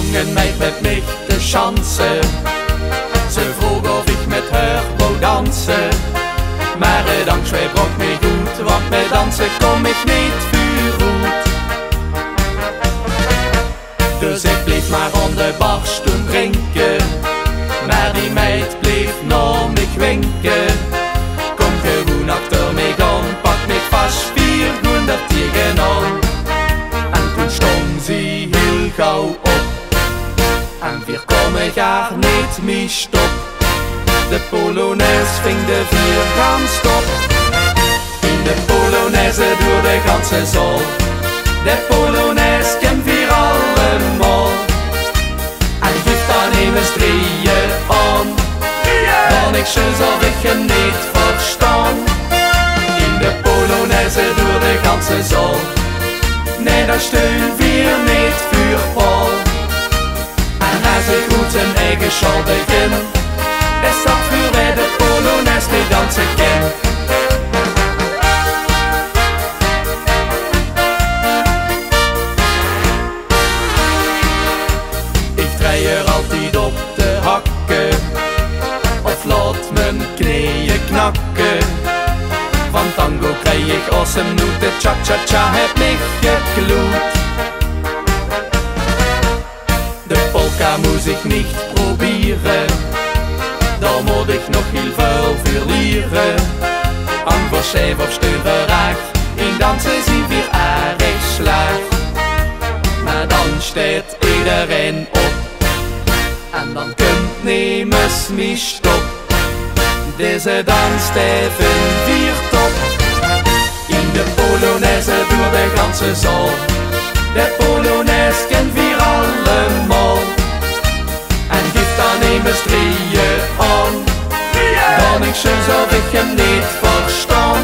jongen meid met mich te chansen. Ze vroeg of ik met haar wou dansen. Maar dankzij brok me goed, want met dansen kom ik niet vuur goed. Dus ik bleef maar aan de bar stoen drinken. Maar die meid bleef naar me winken. Kom gewoon achter me aan, pak me vast 400 tegenaan. En toen stond ze heel gauw op. En weer kom ik haar niet meer stop. De Polonaise ving de vierkant stop. In de Polonaise door de ganse zaal. De Polonaise kent weer allemaal. En geeft dan even drieën aan. Dan ik zus of ik hem niet verstaan. In de Polonaise door de ganse zaal. Nee, daar steun weer niet voor Paul. En als ik goed zijn eigen schal begin, is dat voor wij de Polonaise die dansen ken. Ik draai er altijd op de hakken, of laat mijn knieën knakken. Van tango krijg ik als een noot, de cha-cha-cha heb mich gekloot. De polka moet ik niet proberen, daar moet ik nog heel veel verliezen. Ang voor schijf of steuveraak, in dansen zien we erg slaag. Maar dan staat iedereen op, en dan kunt niemand meer stop. Deze dans steven vier top. In de Polonaise door de ganse zaal. De Polonaise kent weer allemaal. En geeft dan immers drieën aan. Dan ik zus of ik hem niet verstaan.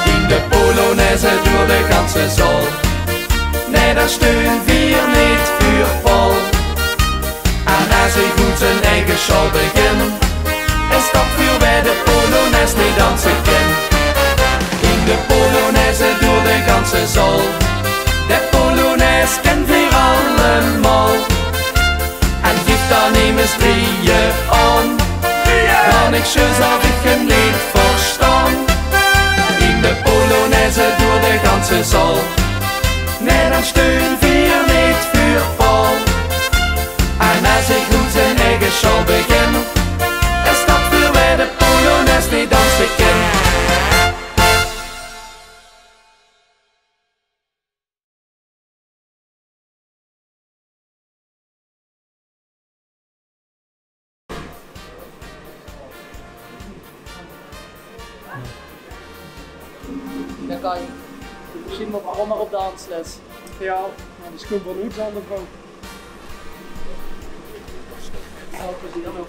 In de Polonaise door de ganse zaal. Nee, daar steun weer niet voor Paul. En als hij goed zijn eigen schal begint, is dat voor wij de Polonaise niet dansen ken. In de Polonaise door de ganse zaal. De Polonaise kent weer allemaal. En geeft dan immers drieën aan. Dan ik zus of ik hem niet verstaan. In de Polonaise door de ganse zaal. Nee, dan steun weer niet voor Paul. En als ik goed zijn eigen schal begin, is dat voor wij de Polonaise die dansen ken. Dan kan je misschien wel begonnen op de dansles. Ja, maar dat is gewoon van iets anders ook. Veel plezier nog.